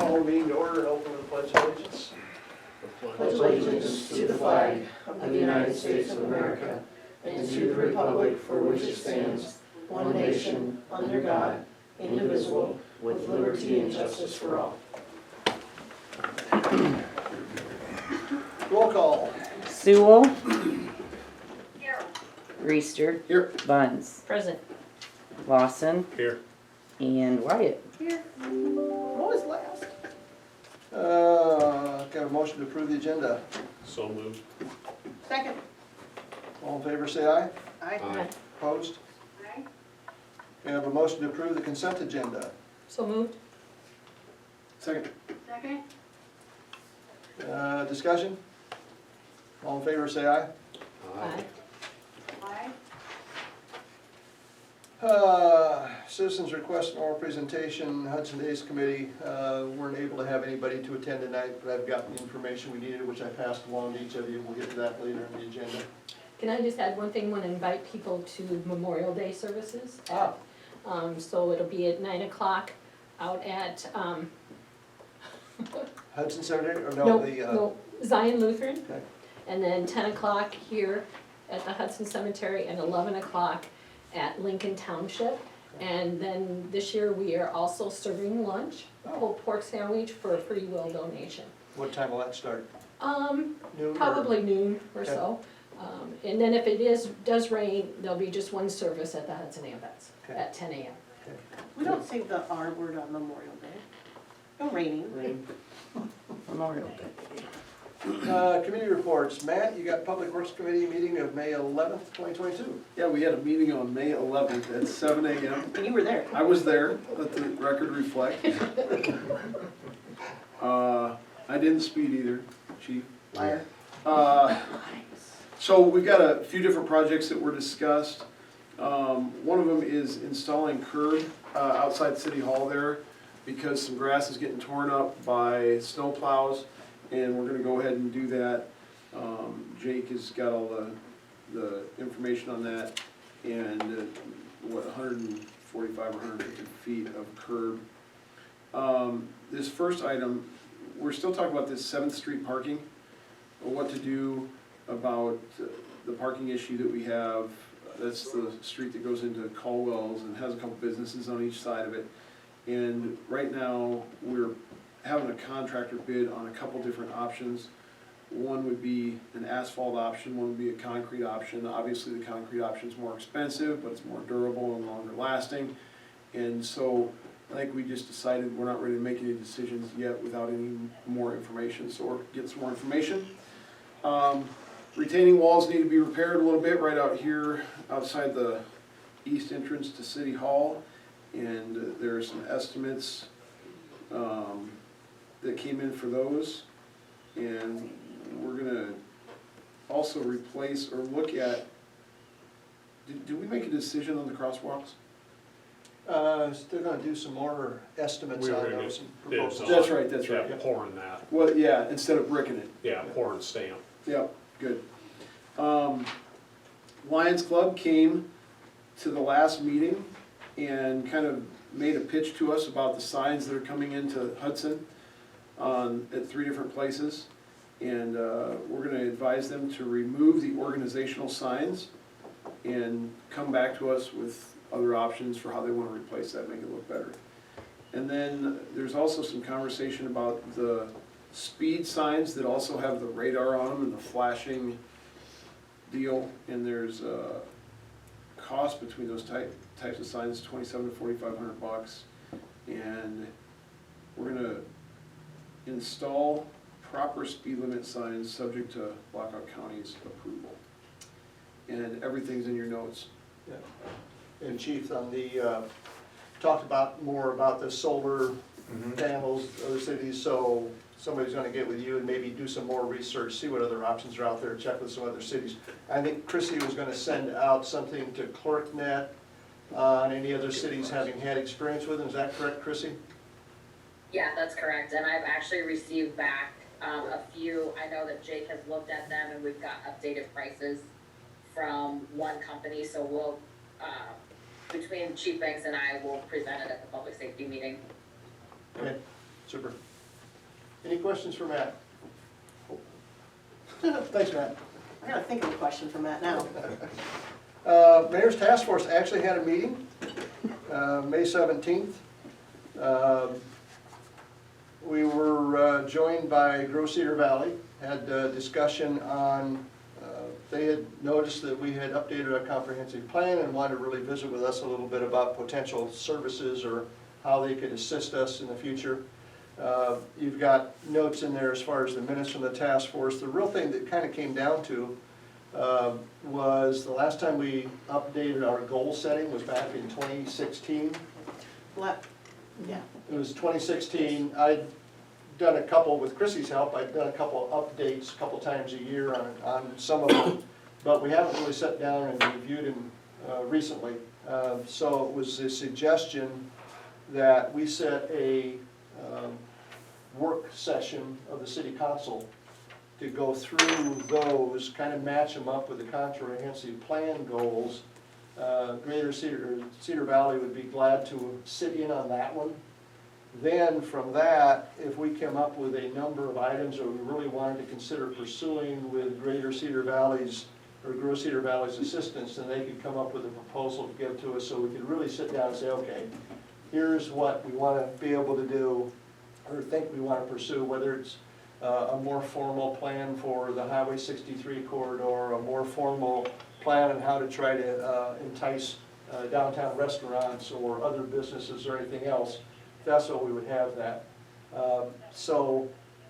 Call the meeting to order and open with the pledge of allegiance. Pledge allegiance to the flag of the United States of America and to the republic for which it stands, one nation, under God, indivisible, with liberty and justice for all. Roll call. Sewell. Reister. Here. Buns. Present. Lawson. Here. And Wyatt. Here. What was last? Got a motion to approve the agenda. So moved. Second. All in favor, say aye. Aye. Opposed? We have a motion to approve the consent agenda. So moved. Second. Second? Discussion? All in favor, say aye. Aye. Aye. Citizens request an oral presentation, Hudson Days Committee. Weren't able to have anybody to attend tonight, but I've gotten the information we needed, which I passed along to each of you. We'll get to that later in the agenda. Can I just add one thing? Want to invite people to Memorial Day services. Ah. So it'll be at 9 o'clock out at, Hudson Cemetery, or no, Zion Lutheran. Okay. And then 10 o'clock here at the Hudson Cemetery and 11 o'clock at Lincoln Township. And then this year we are also serving lunch, a pulled pork sandwich for a free will donation. What time will that start? Noon or- Probably noon or Okay. so. And then if it does rain, there'll be just one service at the Hudson Ambets Okay. at 10 a.m. We don't say the R word on Memorial Day. No raining. Rain. Memorial Day. Committee reports. Matt, you got Public Works Committee meeting of May 11th, 2022. Yeah, we had a meeting on May 11th at 7 a.m. And you were there. I was there, let the record reflect. I didn't speed either, chief. Liar. So we've got a few different projects that were discussed. One of them is installing curb outside City Hall there because some grass is getting torn up by snow plows, and we're gonna go ahead and do that. Jake has got all the information on that, and 145 or 150 feet of curb. This first item, we're still talking about this 7th Street parking, or what to do about the parking issue that we have. That's the street that goes into Caldwell's and has a couple businesses on each side of it. And right now, we're having a contractor bid on a couple different options. One would be an asphalt option, one would be a concrete option. Obviously, the concrete option is more expensive, but it's more durable and longer lasting. And so I think we just decided we're not ready to make any decisions yet without any more information, so we're getting some more information. Retaining walls need to be repaired a little bit right out here outside the east entrance to City Hall. And there are some estimates that came in for those. And we're gonna also replace or look at, did we make a decision on the crosswalks? Still gonna do some more estimates We were on gonna those and bid proposals. some. That's right, that's right. Yeah, pouring that, Well, yeah, instead of bricking it. yeah, pouring stamp. Yep, good. Lions Club came to the last meeting and kind of made a pitch to us about the signs that are coming into Hudson at 3 different places. And we're gonna advise them to remove the organizational signs and come back to us with other options for how they wanna replace that, make it look better. And then there's also some conversation about the speed signs that also have the radar on them and the flashing deal. And there's a cost between those types of signs, $2,700 to $4,500. And we're gonna install proper speed limit signs subject to Blackhawk County's approval. And everything's in your notes. Yeah. And Chief, on the, talked about more about the solar panels, other cities, so somebody's gonna get with you and maybe do some more research, see what other options are out there, check with some other cities. I think Chrissy was gonna send out something to ClerkNet on any other cities having had experience with them, is that correct, Chrissy? Yeah, that's correct, and I've actually received back a few. I know that Jake has looked at them and we've got updated prices from one company, so we'll, between Chief Banks and I, will present it at the public safety meeting. Okay, super. Any questions for Matt? Thanks, Matt. I gotta think of a question for Matt now. Mayor's Task Force actually had a meeting, May 17th. We were joined by Grosse Cedar Valley, had a discussion on, they had noticed that we had updated our comprehensive plan and wanted to really visit with us a little bit about potential services or how they could assist us in the future. You've got notes in there as far as the minutes from the task force. The real thing that kind of came down to was the last time we updated our goal setting was back in 2016. Yeah. It was 2016. I'd done a couple, with Chrissy's help, I'd done a couple updates a couple times a year on some of them, but we haven't really sat down and reviewed them recently. So it was a suggestion that we set a work session of the city council to go through those, kind of match them up with the comprehensive plan goals. Greater Cedar Valley would be glad to sit in on that one. Then from that, if we come up with a number of items that we really wanted to consider pursuing with Greater Cedar Valley's or Grosse Cedar Valley's assistance, then they could come up with a proposal to give to us so we could really sit down and say, okay, here's what we want to be able to do or think we want to pursue, whether it's a more formal plan for the Highway 63 corridor, a more formal plan on how to try to entice downtown restaurants or other businesses or anything else. That's what we would have that. So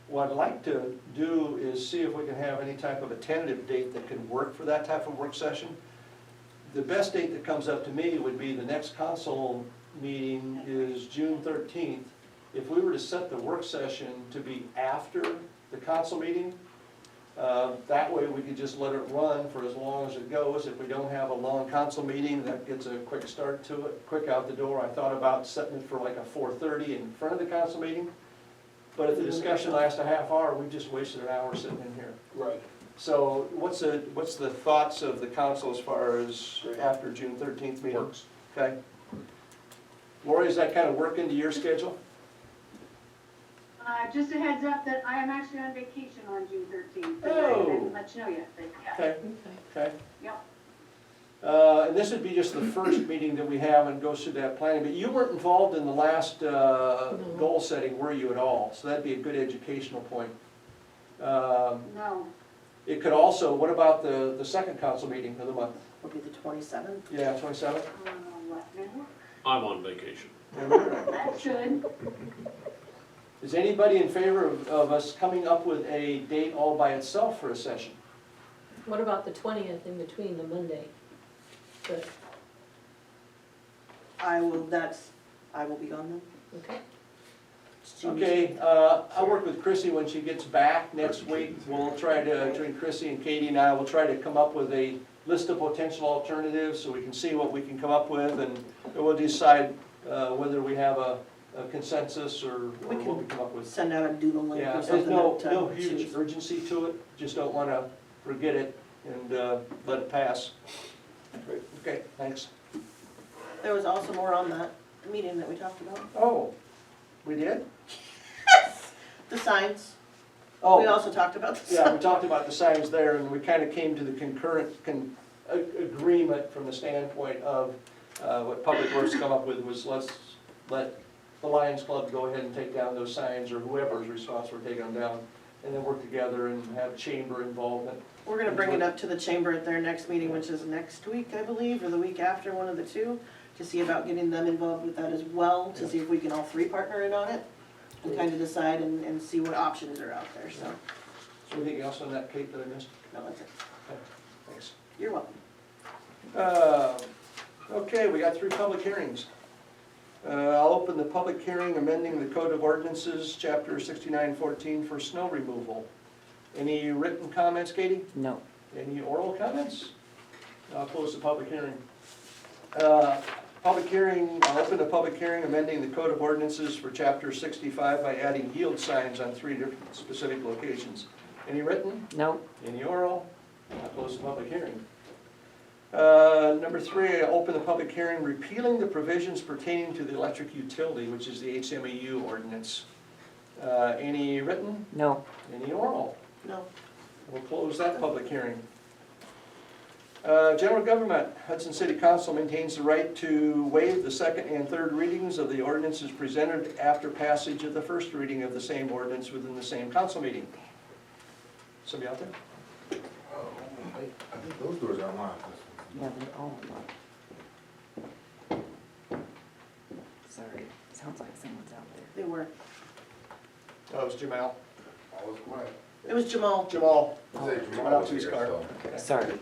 what I'd like to do is see if we can have any type of a tentative date that can work for that type of work session. The best date that comes up to me would be the next council meeting is June 13th. If we were to set the work session to be after the council meeting, that way we could just let it run for as long as it goes. If we don't have a long council meeting, that gets a quick start to it, quick out the door. I thought about setting it for like a 4:30 in front of the council meeting, but if the discussion lasts a half hour, we just wasted an hour sitting in here. Right. So what's the thoughts of the council as far as after June 13th meeting? Works. Okay. Lori, does that kind of work into your schedule? Just a heads up that I am actually on vacation on June 13th. but Oh. I didn't let you know yet, but yeah. Okay, Okay. okay. Yep. And this would be just the first meeting that we have and goes through that planning, but you weren't involved in the last goal setting, were you, at all? So that'd be a good educational point. No, It could also, what about the second council meeting of the month? Will be the 27th. Yeah, 27th? what now? I'm on vacation. That should. Is anybody in favor of us coming up with a date all by itself for a session? What about the 20th in between, the Monday? The, I will be gone then. okay, It's June. Okay, I'll work with Chrissy when she gets back next week. We'll try to, between Chrissy and Katie and I, we'll try to come up with a list of potential alternatives so we can see what we can come up with, and we'll decide whether we have a consensus or We what can we come up with. Send out a doodle link Yeah, or there's something. no to huge choose. urgency to it, just don't want to forget it and let it pass. Great. Okay, thanks. There was also more on that meeting that we talked about. Oh, we did? The signs. We Oh, also talked about the yeah, we signs. talked about the signs there, and we kind of came to the concurrent agreement from the standpoint of what Public Works come up with was let's let the Lions Club go ahead and take down those signs, or whoever's responsible for taking them down, and then work together and have chamber involvement. We're gonna bring it up to the chamber at their next meeting, which is next week, I believe, or the week after, one of the two, to see about getting them involved with that as well, to see if we can all three partner in on it, and kind of decide and see what options are out there, so, Is there anything else on that, Kate, that I missed? no, that's it. Thanks. You're welcome. Okay, we got 3 public hearings. I'll open the public hearing amending the Code of Ordinances, Chapter 6914 for snow removal. Any written comments, Katie? No. Any oral comments? I'll close the public hearing. I'll open the public hearing amending the Code of Ordinances for Chapter 65 by adding yield signs on 3 different specific locations. Any written? No. Any oral? I'll close the public hearing. Number 3, I open the public hearing repealing the provisions pertaining to the electric utility, which is the HMEU ordinance. Any written? No. Any oral? No. We'll close that public hearing. General government, Hudson City Council maintains the right to waive the second and third readings of the ordinances presented after passage of the first reading of the same ordinance within the same council meeting. Somebody out there? I think those doors are unlocked. Yeah, they're all locked. Sorry, sounds like someone's out there. They were. Oh, it's Jamal. All is quiet. It was Jamal. Jamal. Say Jamal Went out was to his here, car. so. Sorry.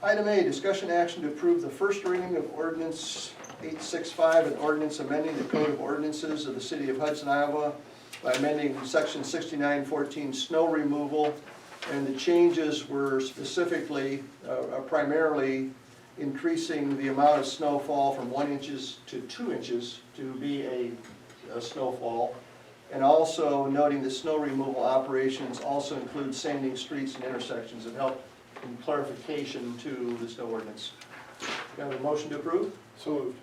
Item A, discussion action to approve the first reading of ordinance 865, an ordinance amending the code of ordinances of the city of Hudson, Iowa by amending section 6914 snow removal. And the changes were specifically, primarily increasing the amount of snowfall from 1 inches to 2 inches to be a snowfall. And also noting that snow removal operations also include sanding streets and intersections and help in clarification to the snow ordinance. Do you have a motion to approve? So moved.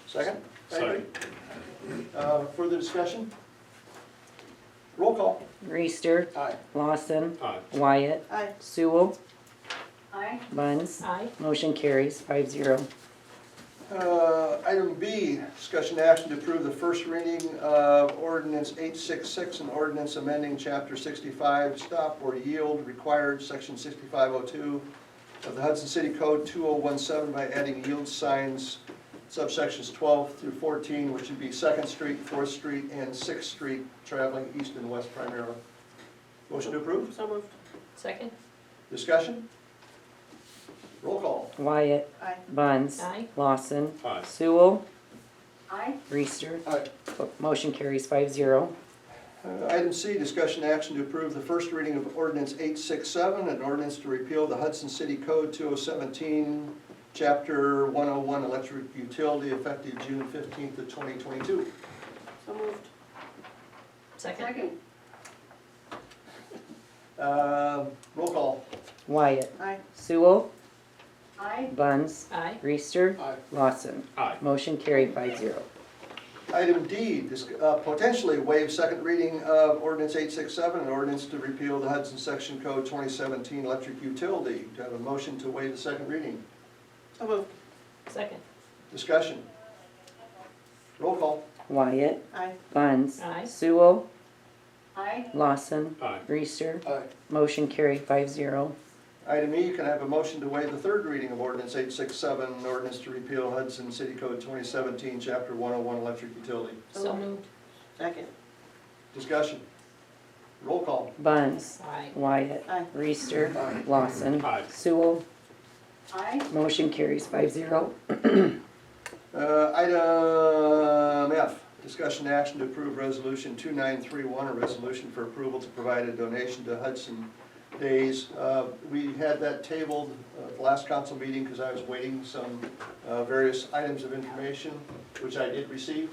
Second? Second. Further discussion? Roll call. Reister. Aye. Lawson. Aye. Wyatt. Aye. Sewell. Aye. Buns. Aye. Motion carries 5-0. Item B, discussion action to approve the first reading of ordinance 866, an ordinance amending chapter 65, stop or yield required, section 6502 of the Hudson City Code 2017 by adding yield signs, subsections 12 through 14, which would be 2nd Street, 4th Street, and 6th Street, traveling east and west primarily. Motion to approve? So moved. Second? Discussion? Roll call. Wyatt. Aye. Buns. Aye. Lawson. Aye. Sewell. Aye. Reister. Aye. Motion carries 5-0. Item C, discussion action to approve the first reading of ordinance 867, an ordinance to repeal the Hudson City Code 2017, Chapter 101, electric utility, effective June 15th of 2022. So moved. Second? Second. Roll call. Wyatt. Aye. Sewell. Aye. Buns. Aye. Reister. Aye. Lawson. Aye. Motion carried 5-0. Item D, potentially waive second reading of ordinance 867, an ordinance to repeal the Hudson Section Code 2017, electric utility. Do I have a motion to waive the second reading? So moved. Second? Discussion. Roll call. Wyatt. Aye. Buns. Aye. Sewell. Aye. Lawson. Aye. Reister. Aye. Motion carried 5-0. Item E, can I have a motion to waive the third reading of ordinance 867, an ordinance to repeal Hudson City Code 2017, Chapter 101, electric utility? So moved. Second. Discussion. Roll call. Buns. Aye. Wyatt. Aye. Reister. Aye. Lawson. Aye. Sewell. Aye. Motion carries 5-0. Item F, discussion action to approve resolution 2931, a resolution for approval to provide a donation to Hudson Days. We had that tabled at the last council meeting because I was waiting some various items of information, which I did receive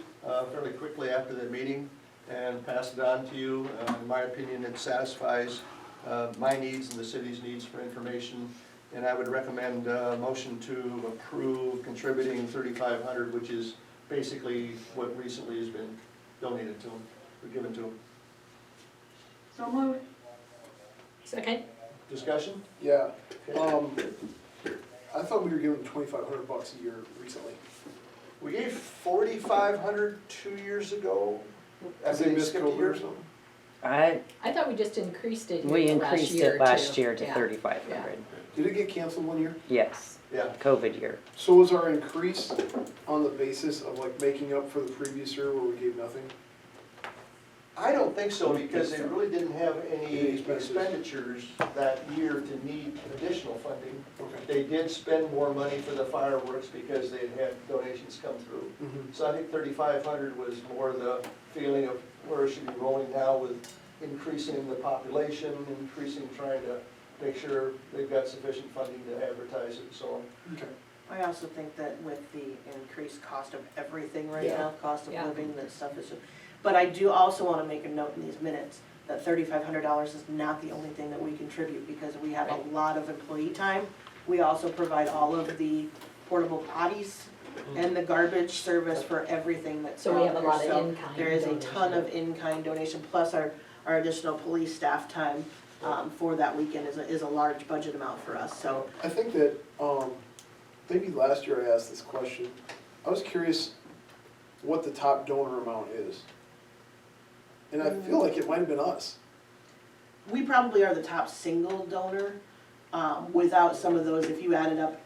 fairly quickly after that meeting and passed it on to you. In my opinion, it satisfies my needs and the city's needs for information. And I would recommend a motion to approve contributing $3,500, which is basically what recently has been donated to them, or given to them. So moved. Second? Discussion? Yeah. I thought we were giving $2,500 a year recently. We gave $4,500 2 years ago. Has they missed skipped a COVID year or something? I thought we just increased it We here last increased year it last too. year to Yeah. 3,500. Did it get canceled one year? Yes, Yeah. COVID year. So was our increase on the basis of like making up for the previous year where we gave nothing? I don't think so, because they so. really didn't have any Any expenses. expenditures that year to need additional funding. Okay. They did spend more money for the fireworks because they had donations come through. Mhm. So I think 3,500 was more the feeling of where it should be rolling now with increasing the population, trying to make sure they've got sufficient funding to advertise it and so on. Okay. I also think that with the increased cost of everything right Yeah. now, cost of Yeah. living, that stuff is, but I do also wanna make a note in these minutes that $3,500 is not the only thing that we contribute, because we have a lot of employee time. We also provide all of the portable potties and the garbage service for everything that's So we out have a there. lot of So in-kind there is a ton donation. of in-kind donation, plus our additional police staff time, for that weekend is a large budget amount for us, so. I think that, maybe last year I asked this question. I was curious what the top donor amount is. And I feel like it might have been us. We probably are the top single donor, without some of those, if you added up,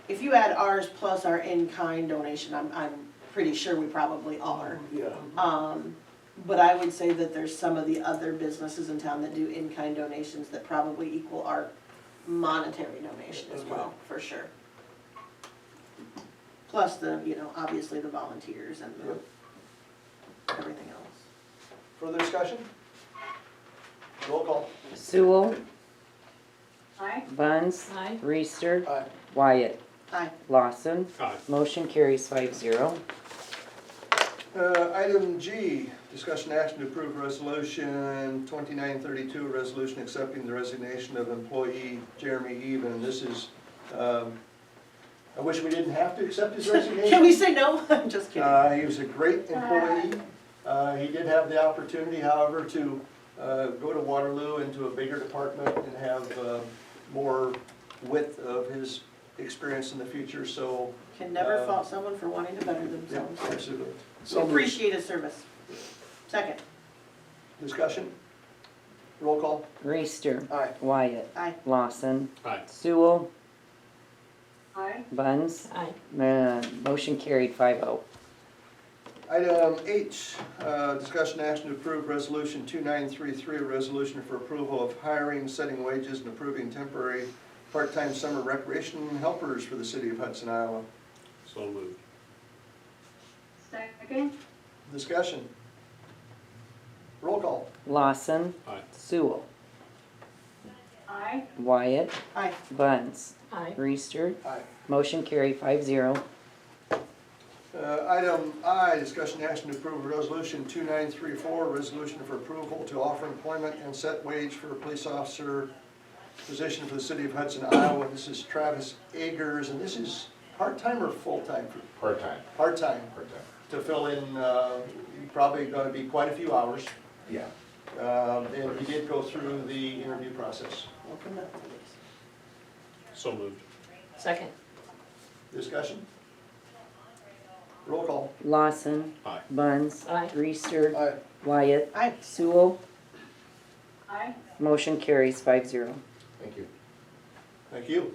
if you add ours plus our in-kind donation, I'm pretty sure we probably are. Yeah. But I would say that there's some of the other businesses in town that do in-kind donations that probably equal our monetary donation as well, for sure. Plus the, obviously the volunteers and everything else. Further discussion? Roll call. Sewell, Aye. Buns, Aye. Reister, Aye. Wyatt, Aye. Lawson. Aye. Motion carries 5-0. Item G, discussion action to approve resolution 2932, a resolution accepting the resignation of employee Jeremy Even. This is, I wish we didn't have to accept his resignation. Can we say no? I'm just kidding. He was a great employee. He did have the opportunity, however, to go to Waterloo into a bigger department and have more width of his experience in the future, so. Can never fault someone for wanting to better Yeah, themselves. absolutely. We So moved. appreciate his service. Second. Discussion? Roll call? Reister, Aye. Wyatt, Aye. Lawson, Aye. Sewell, Aye. Buns. Aye. Motion carried 5-0. Item H, discussion action to approve resolution 2933, a resolution for approval of hiring, setting wages, and approving temporary part-time summer recreation helpers for the city of Hudson, Iowa. So moved. Second. Discussion? Roll call? Lawson, Aye. Sewell, Aye. Wyatt, Aye. Buns, Aye. Reister. Aye. Motion carried 5-0. Item I, discussion action to approve resolution 2934, a resolution for approval to offer employment and set wage for a police officer position for the city of Hudson, Iowa. This is Travis Agers, and this is part-time or full-time? Part-time, Part-time, part-time. to fill in, probably gonna be quite a few hours. Yeah. And he did go through the interview process. Welcome up, please. So moved. Second. Discussion? Roll call. Lawson, Aye. Buns, Aye. Reister, Aye. Wyatt, Aye. Sewell. Aye. Motion carries 5-0. Thank you. Thank you.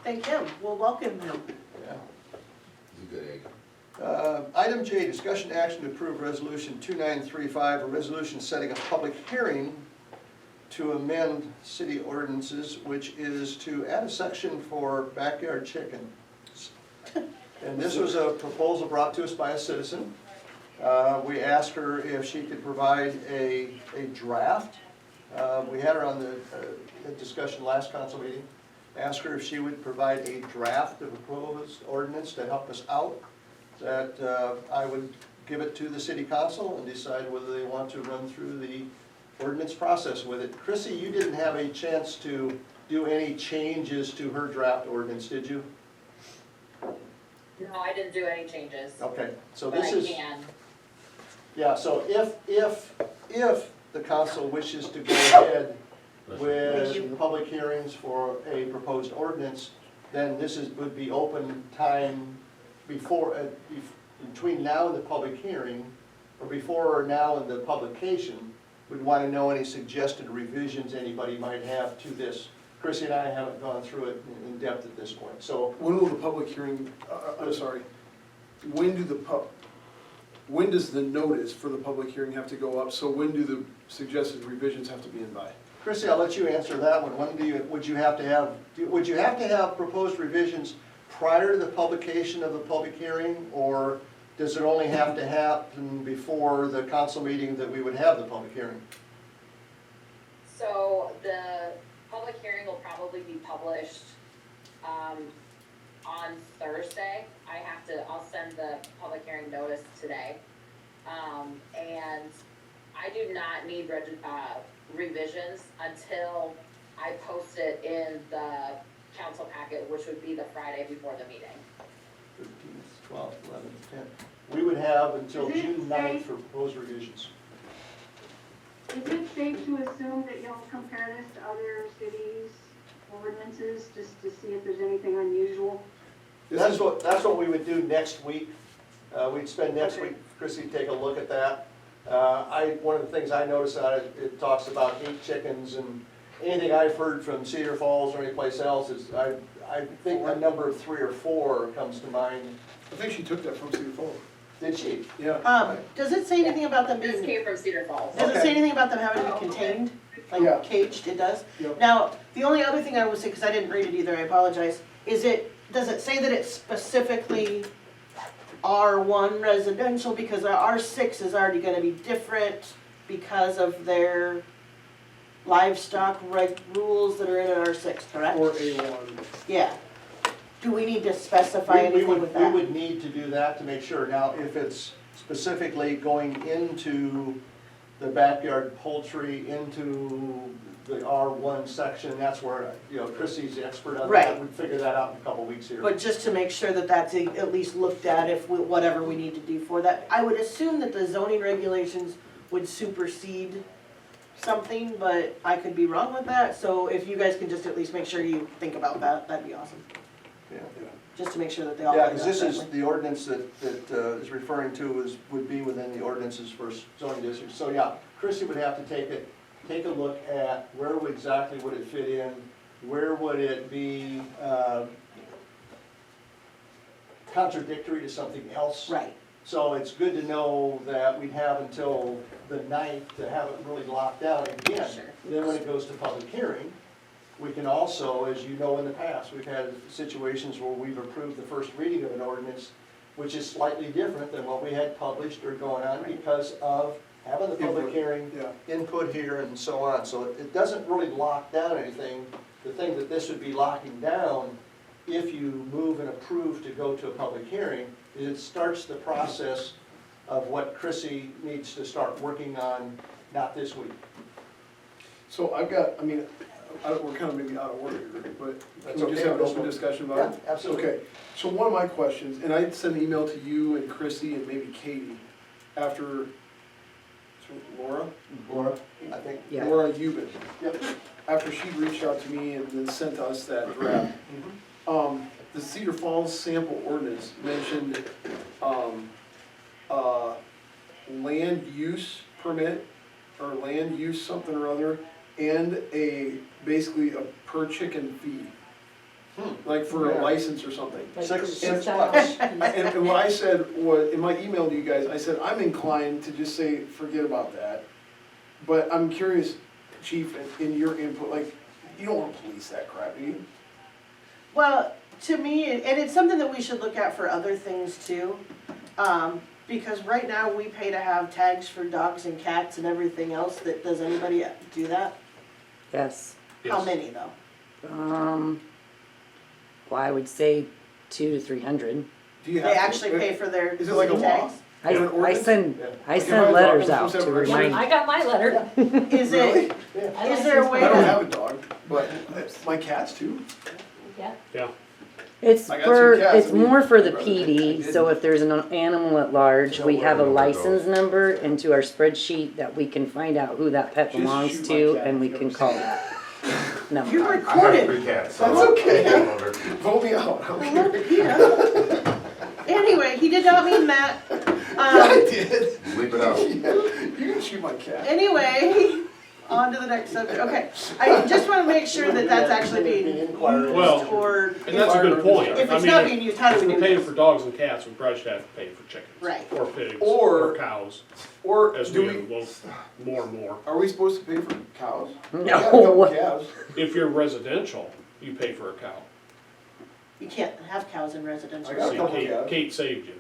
Thank him. We'll welcome him. Yeah. He's a good egg. Item J, discussion action to approve resolution 2935, a resolution setting a public hearing to amend city ordinances, which is to add a section for backyard chickens. And this was a proposal brought to us by a citizen. We asked her if she could provide a draft. We had her on the discussion last council meeting. Asked her if she would provide a draft of a proposed ordinance to help us out, that I would give it to the city council and decide whether they want to run through the ordinance process with it. Chrissy, you didn't have a chance to do any changes to her draft ordinance, did you? No, I didn't do any changes, Okay, so but this I is, can. yeah, so if the council wishes to go ahead with public hearings for a proposed ordinance, then this would be open time before, between now and the public hearing, or before or now and the publication. We'd want to know any suggested revisions anybody might have to this. Chrissy and I haven't gone through it in depth at this point, so When will the public hearing, I'm sorry, when does the notice for the public hearing have to go up? So when do the suggested revisions have to be in by? Chrissy, I'll let you answer that one. When would you have to have proposed revisions prior to the publication of the public hearing? Or does it only have to happen before the council meeting that we would have the public hearing? So the public hearing will probably be published, on Thursday. I'll send the public hearing notice today. And I do not need revisions until I post it in the council packet, which would be the Friday before the meeting. 12th, 11th, 10th. We would have until Is it June 9th safe? for proposed revisions. Is it safe to assume that you'll compare this to other cities' ordinances, just to see if there's anything unusual? That's what we would do next week. We'd spend next Okay. week, Chrissy, take a look at that. One of the things I noticed on it, it talks about 8 chickens, and anything I've heard from Cedar Falls or anyplace else is, I think a number of 3 or 4 comes to mind. I think she took that from Cedar Falls. Did she? Yeah. Does it say anything about them This being, came from Cedar Falls. does it Okay. say anything about them having to be contained? Yeah. Like caged, it does? Yep. Now, the only other thing I would say, because I didn't read it either, I apologize, does it say that it's specifically R1 residential? Because our R6 is already gonna be different because of their livestock rules that are in R6, correct? Or A1. Yeah. Do we need to specify We anything would, with we that? would need to do that to make sure. Now, if it's specifically going into the backyard poultry, into the R1 section, that's where, Chrissy's the expert on that. Right. We'd figure that out in a couple weeks here. But just to make sure that that's at least looked at if, whatever we need to do for that. I would assume that the zoning regulations would supersede something, but I could be wrong with that. So if you guys can just at least make sure you think about that, that'd be awesome. Yeah. Just to make sure that they all. Yeah, line because up this is, correctly. the ordinance that is referring to would be within the ordinances for zoning districts. So yeah, Chrissy would have to take a look at where exactly would it fit in, where would it be contradictory to something else. Right, So it's good to know that we'd have until the 9th to have it really locked down again. Sure. Then when it goes to public hearing, we can also, as you know in the past, we've had situations where we've approved the first reading of an ordinance, which is slightly different than what we had published or going on because of having the public Input. hearing, Yeah. input here and so on. So it doesn't really lock down anything. The thing that this would be locking down, if you move and approve to go to a public hearing, is it starts the process of what Chrissy needs to start working on, not this week. So I've got, we're kind of maybe out of order here, but That's can we just okay, have an that's open what- discussion about it? Yeah, absolutely. Okay, so one of my questions, and I sent an email to you and Chrissy and maybe Katie after, Laura? Laura, I think. Yeah. Laura Euban, Yep. after she reached out to me and then sent us that draft. The Cedar Falls sample ordinance mentioned, land use permit, or land use something or other, and basically a per chicken fee. Like for Yeah. a license or something. Like Six $6. bucks. And what I said was, in my email to you guys, I said, I'm inclined to just say, forget about that. But I'm curious, Chief, in your input, like, you don't want to police that crap, do you? well, to me, and it's something that we should look at for other things too. Because right now, we pay to have tags for dogs and cats and everything else. Does anybody do that? Yes. How Yes. many though? Well, I would say 200 to 300. Do you They have to- actually pay for their Is it like a law? tags? I, Is it an I ordinance? send, Yeah. I Like if I send had a dog, letters I'm out supposed to to have a remind. I got my letter. Is Really? it, Yeah. is there a way I don't to, have a dog, but my cats too. Yeah, Yeah, It's I got for, two cats, it's I mean, more for the I'd rather think I PD, did. so if there's an animal at large, we have a Know where the number license number into our spreadsheet that we can find out who that pet Just belongs shoot to, my cat and we if you can ever call see that you're number. I have recorded. 3 cats, so. That's okay. I'm over. Vote me out, I don't care. Yeah. Anyway, he did not mean that. Yeah, I did. Bleep it out. Yeah, you can shoot my cat. Anyway, on to the next subject. Okay, I just want to make sure that that's actually being Inquiry. Well, used or and that's a good point. if I it's mean, not being used, how do if we we're do paying this? for dogs and cats, we probably should have to pay for chickens. Right. Or pigs. Or- cows, Or as do we, we, well, more and more. are we supposed to pay for cows? I got a couple No, calves. If you're residential, you pay for a cow. You can't have cows in residential. I got a See, couple Kate, calves. Kate saved you.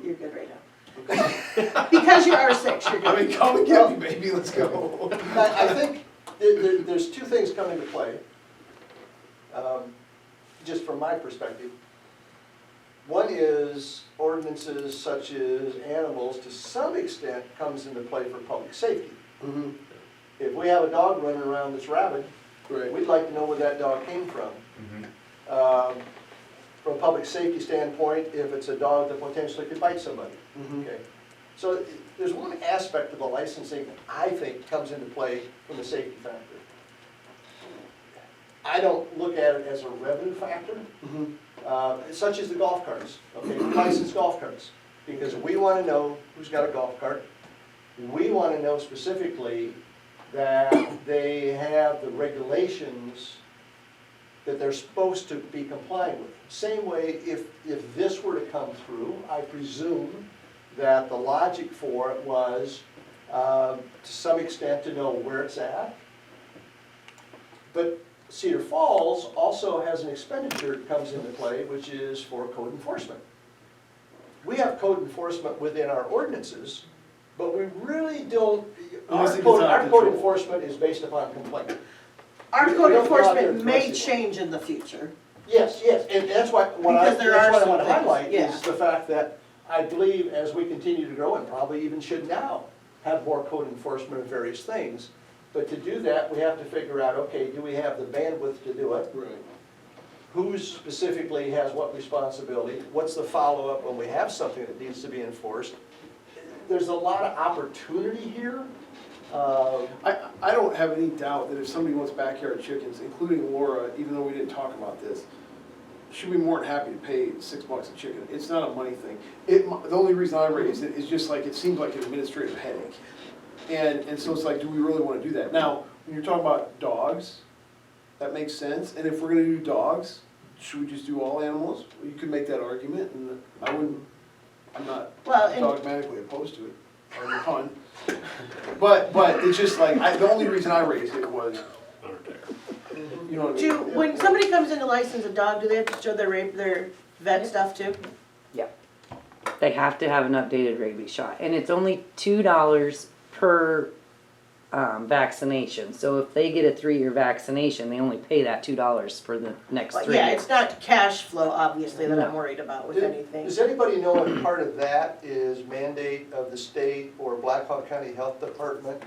You're good right now. Because you're R6, you're I good. mean, come and get me, baby, let's go. I think there's 2 things come into play, just from my perspective. One is ordinances such as animals, to some extent, comes into play for public safety. Mm-hmm. If we have a dog running around that's rabid, Right. we'd like to know where that dog came from. Mhm. from a public safety standpoint, if it's a dog that potentially could bite somebody. Okay, so there's one aspect of the licensing I think comes into play from the safety factor. I don't look at it as a revenue factor, such as the golf carts, okay, licensed golf carts. Because we want to know who's got a golf cart. We want to know specifically that they have the regulations that they're supposed to be complying with. Same way, if this were to come through, I presume that the logic for it was, to some extent, to know where it's at. But Cedar Falls also has an expenditure that comes into play, which is for code enforcement. We have code enforcement within our ordinances, but we really don't, our Unless it gets out of code control. enforcement is based upon complaint. Our We code don't go out there enforcement and may enforce it. change in the future. Yes, yes, and that's why, Because there that's are what I some want to things, highlight, yeah. is the fact that I believe as we continue to grow, and probably even should now, have more code enforcement of various things. But to do that, we have to figure out, okay, do we have the bandwidth to do it? Right. Who specifically has what responsibility? What's the follow-up when we have something that needs to be enforced? There's a lot of opportunity here. I don't have any doubt that if somebody wants backyard chickens, including Laura, even though we didn't talk about this, she'd be more than happy to pay $6 a chicken. It's not a money thing. The only reason I raised it is just like, it seems like an administrative headache. And so it's like, do we really want to do that? Now, when you're talking about dogs, that makes sense. And if we're gonna do dogs, should we just do all animals? You could make that argument, and I'm not Well, and dogmatically opposed to it, or the pun. But it's just like, the only reason I raised it was, Aren't there? you know what I mean? when somebody comes in to license a dog, do they have to show their vet stuff too? They have to have an updated rabies shot, and it's only $2 per vaccination. So if they get a 3-year vaccination, they only pay that $2 for the next But 3 yeah, years. it's not cash flow, obviously, that I'm No. worried about with Did- anything. Does anybody know if part of that is mandate of the state or Black Hawk County Health Department,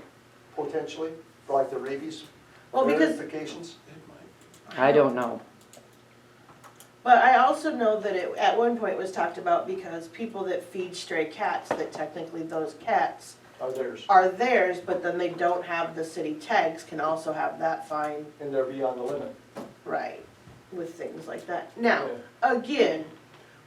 potentially, for like the rabies Well, because, verifications? I don't know. but I also know that it, at one point was talked about because people that feed stray cats, that technically those cats Are theirs, are theirs, but then they don't have the city tags, can also have that fine, and they're beyond the limit. right, with things like that. Now, Yeah. again,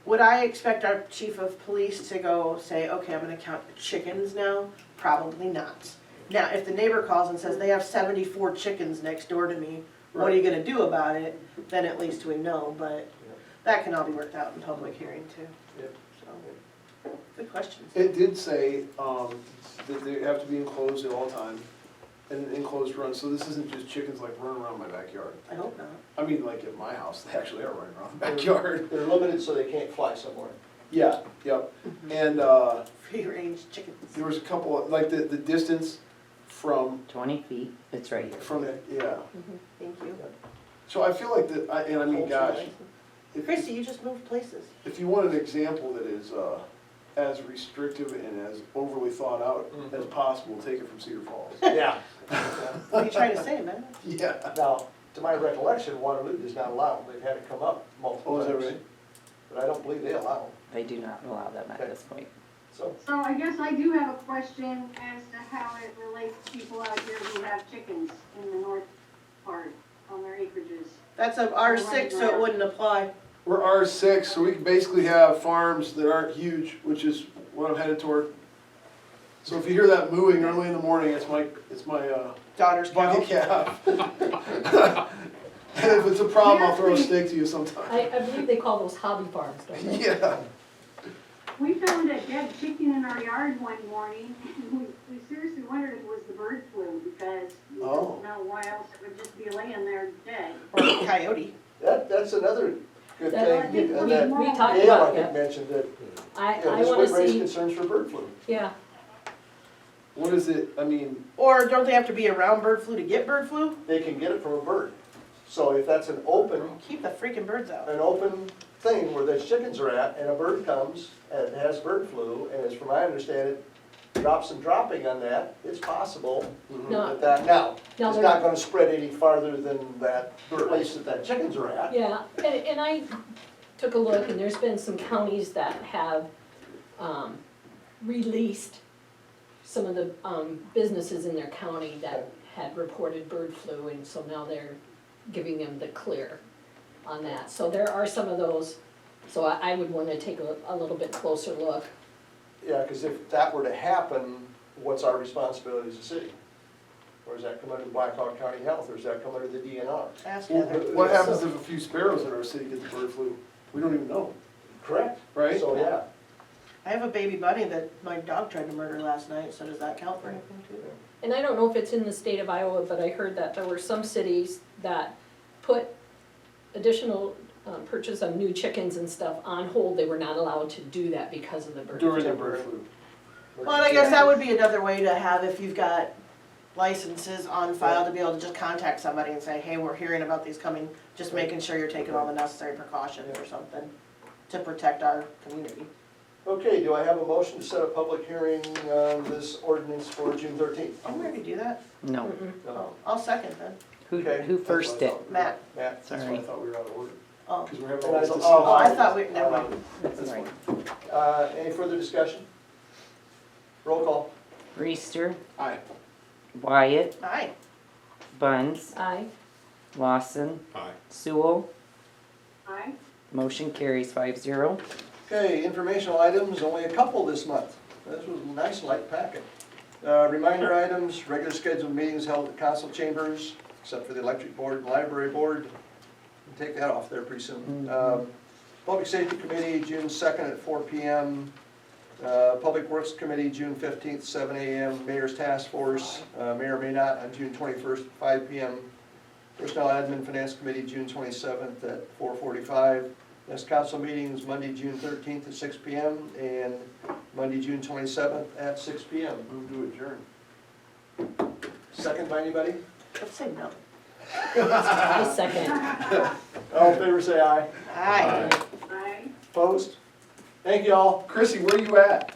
would I expect our chief of police to go say, okay, I'm gonna count chickens now? Probably not. Now, if the neighbor calls and says they have 74 chickens next door to me, what are you gonna do about it? Then at least we know, but that can all be worked out in public hearing too. Yeah. So, good questions. It did say, that they have to be enclosed at all times, in an enclosed run, so this isn't just chickens like running around my backyard. I hope not. I mean, like at my house, they actually are running around the backyard. They're limited so they can't fly somewhere. Yeah, yep, and, Free range chickens. there was a couple, like the distance from, 20 feet, it's right here. from, yeah. Thank you. So I feel like that, and I mean, gosh, if, Chrissy, you just moved places. if you want an example that is, as restrictive and as overly thought out as possible, take it from Cedar Falls. Yeah. What are you trying to say, man? Yeah. Now, to my recollection, Waterloo does not allow them, they've had it come up multiple Oh, is times. that right? But I don't believe they allow them, They do not allow them at this point. so. So I guess I do have a question as to how it relates to people out here who have chickens in the north part on their acreages. That's a R6, so it wouldn't apply. We're R6, so we can basically have farms that aren't huge, which is what I'm headed toward. So if you hear that mooing early in the morning, it's my Daughter's cow. bucket calf. And if it's a problem, I'll throw a steak to you sometime. I believe they call those hobby farms, don't they? Yeah. We found a dead chicken in our yard one morning, and we seriously wondered if it was the bird flu, because we Oh. don't know why else it would just be laying there dead. Or a coyote. That's another good That- thing, we- and that We talked Gail, I about think, that. mentioned that, I this wanna would raise see, concerns for bird flu. yeah, What is it, I mean, Or don't they have to be around bird flu to get bird flu? They can get it from a bird. So if that's an open Keep the freaking birds out. thing where the chickens are at, and a bird comes and has bird flu, and as from my understanding, drops some dropping on that, it's possible No. that now, No, it's they're- not gonna spread any farther than that place that chickens are at. yeah, and I took a look, and there's been some counties that have, released some of the, businesses in their county that had reported bird flu, and so now they're giving them the clear on that. So there are some of those, so I would wanna take a little bit closer look. Yeah, because if that were to happen, what's our responsibility as a city? Or does that come under Black Hawk County Health, or does that come under the DNR? Ask Well, Heather. What happens if a few sparrows in our city get the bird flu? We don't even know, Correct. right? So, yeah. I have a baby bunny that my dog tried to murder last night, so does that count for anything too? And I don't know if it's in the state of Iowa, but I heard that there were some cities that put additional purchase of new chickens and stuff on hold. They were not allowed to do that because of the bird flu. During the bird flu. Well, and I guess that would be another way to have, if you've got licenses on file, to be able to just contact somebody and say, hey, we're hearing about these coming, just making sure you're taking all the necessary precautions or something to protect our community. Okay, do I have a motion to set a public hearing on this ordinance for June 13th? Didn't we already do that? No. Mm-mm. Oh, I'll second then. Okay. Who first it? Matt, Matt? That's why I thought we were out of order, oh. because we're having And all I this thought- discussion. Oh, I thought we, never mind. That's Right. fine. Any further discussion? Roll call. Reister, Aye. Wyatt, Aye. Buns, Aye. Lawson, Aye. Sewell. Aye. Motion carries 5-0. Okay, informational items, only a couple this month. This was a nice light packet. Reminder items, regular scheduled meetings held at council chambers, except for the electric board and library board. We'll take that off there pretty soon. Public Safety Committee, June 2nd at 4 p.m. Public Works Committee, June 15th, 7 a.m. Mayor's Task Force, may or may not, on June 21st, 5 p.m. Personnel Admin Finance Committee, June 27th at 4:45. Next council meeting is Monday, June 13th at 6 p.m. and Monday, June 27th at 6 p.m. Move to adjourn. Second by anybody? Let's say no. I second. All in favor, say aye. Aye. Aye. Opposed? Thank you all. Chrissy, where you at?